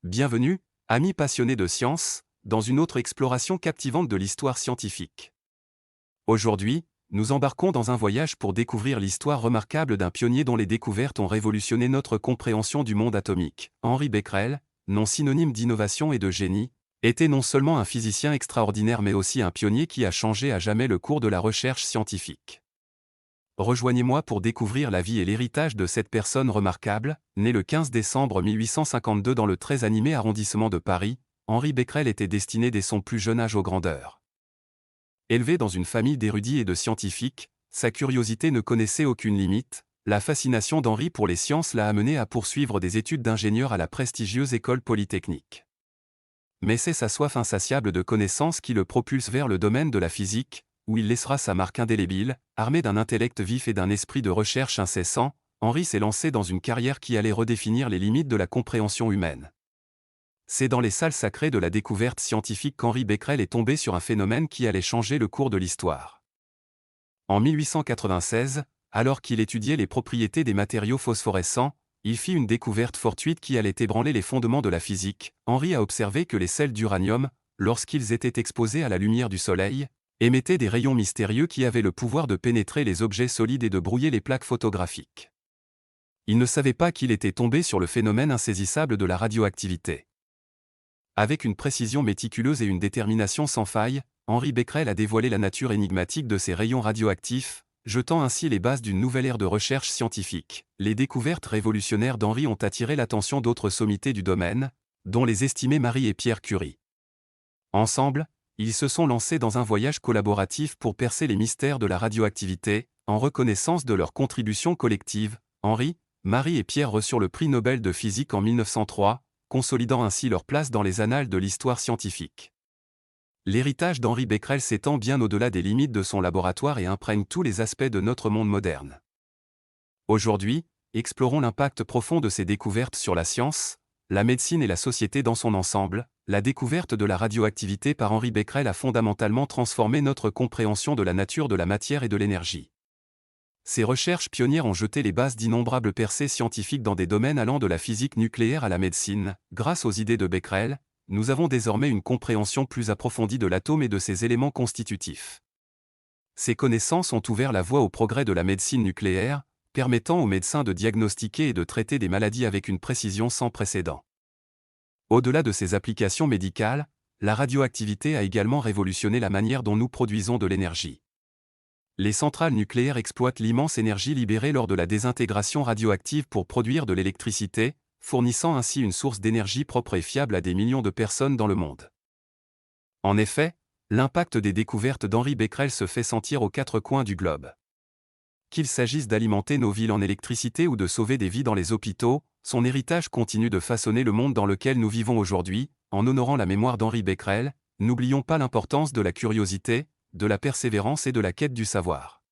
Bienvenue, amis passionnés de science, dans une autre exploration captivante de l'histoire scientifique. Aujourd'hui, nous embarquons dans un voyage pour découvrir l'histoire remarquable d'un pionnier dont les découvertes ont révolutionné notre compréhension du monde atomique. Henri Becquerel, nom synonyme d'innovation et de génie, était non seulement un physicien extraordinaire mais aussi un pionnier qui a changé à jamais le cours de la recherche scientifique. Rejoignez-moi pour découvrir la vie et l'héritage de cette personne remarquable. Né le 15 décembre 1852 dans le très animé arrondissement de Paris, Henri Becquerel était destiné dès son plus jeune âge aux grandeurs. Élevé dans une famille d'érudits et de scientifiques, sa curiosité ne connaissait aucune limite. La fascination d'Henri pour les sciences l'a amené à poursuivre des études d'ingénieur à la prestigieuse école polytechnique. Mais c'est sa soif insatiable de connaissances qui le propulse vers le domaine de la physique, où il laissera sa marque indélébile. Armé d'un intellect vif et d'un esprit de recherche incessant, Henri s'est lancé dans une carrière qui allait redéfinir les limites de la compréhension humaine. C'est dans les salles sacrées de la découverte scientifique qu'Henri Becquerel est tombé sur un phénomène qui allait changer le cours de l'histoire. En 1896, alors qu'il étudiait les propriétés des matériaux phosphorescents, il fit une découverte fortuite qui allait ébranler les fondements de la physique. Henri a observé que les sels d'uranium, lorsqu'ils étaient exposés à la lumière du soleil, émettaient des rayons mystérieux qui avaient le pouvoir de pénétrer les objets solides et de brouiller les plaques photographiques. Il ne savait pas qu'il était tombé sur le phénomène insaisissable de la radioactivité. Avec une précision méticuleuse et une détermination sans faille, Henri Becquerel a dévoilé la nature énigmatique de ces rayons radioactifs, jetant ainsi les bases d'une nouvelle ère de recherche scientifique. Les découvertes révolutionnaires d'Henri ont attiré l'attention d'autres sommités du domaine, dont les estimés Marie et Pierre Curie. Ensemble, ils se sont lancés dans un voyage collaboratif pour percer les mystères de la radioactivité. En reconnaissance de leur contribution collective, Henri, Marie et Pierre reçurent le prix Nobel de physique en 1903, consolidant ainsi leur place dans les annales de l'histoire scientifique. L'héritage d'Henri Becquerel s'étend bien au-delà des limites de son laboratoire et imprègne tous les aspects de notre monde moderne. Aujourd'hui, explorons l'impact profond de ces découvertes sur la science, la médecine et la société dans son ensemble. La découverte de la radioactivité par Henri Becquerel a fondamentalement transformé notre compréhension de la nature de la matière et de l'énergie. Ces recherches pionnières ont jeté les bases d'innombrables percées scientifiques dans des domaines allant de la physique nucléaire à la médecine. Grâce aux idées de Becquerel, nous avons désormais une compréhension plus approfondie de l'atome et de ses éléments constitutifs. Ces connaissances ont ouvert la voie au progrès de la médecine nucléaire, permettant aux médecins de diagnostiquer et de traiter des maladies avec une précision sans précédent. Au-delà de ces applications médicales, la radioactivité a également révolutionné la manière dont nous produisons de l'énergie. Les centrales nucléaires exploitent l'immense énergie libérée lors de la désintégration radioactive pour produire de l'électricité, fournissant ainsi une source d'énergie propre et fiable à des millions de personnes dans le monde. En effet, l'impact des découvertes d'Henri Becquerel se fait sentir aux quatre coins du globe. Qu'il s'agisse d'alimenter nos villes en électricité ou de sauver des vies dans les hôpitaux, son héritage continue de façonner le monde dans lequel nous vivons aujourd'hui. En honorant la mémoire d'Henri Becquerel, n'oublions pas l'importance de la curiosité, de la persévérance et de la quête du savoir.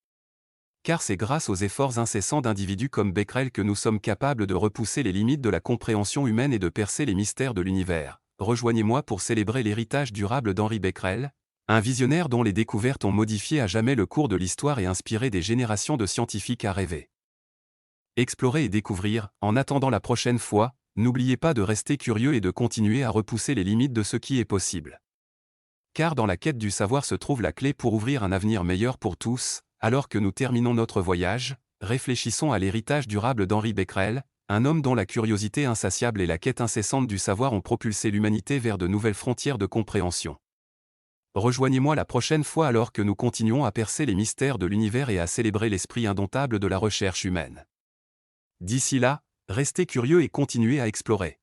Car c'est grâce aux efforts incessants d'individus comme Becquerel que nous sommes capables de repousser les limites de la compréhension humaine et de percer les mystères de l'univers. Rejoignez-moi pour célébrer l'héritage durable d'Henri Becquerel, un visionnaire dont les découvertes ont modifié à jamais le cours de l'histoire et inspiré des générations de scientifiques à rêver. Explorer et découvrir. En attendant la prochaine fois, n'oubliez pas de rester curieux et de continuer à repousser les limites de ce qui est possible. Car dans la quête du savoir se trouve la clé pour ouvrir un avenir meilleur pour tous. Alors que nous terminons notre voyage, réfléchissons à l'héritage durable d'Henri Becquerel, un homme dont la curiosité insatiable et la quête incessante du savoir ont propulsé l'humanité vers de nouvelles frontières de compréhension. Rejoignez-moi la prochaine fois alors que nous continuons à percer les mystères de l'univers et à célébrer l'esprit indomptable de la recherche humaine. D'ici là, restez curieux et continuez à explorer.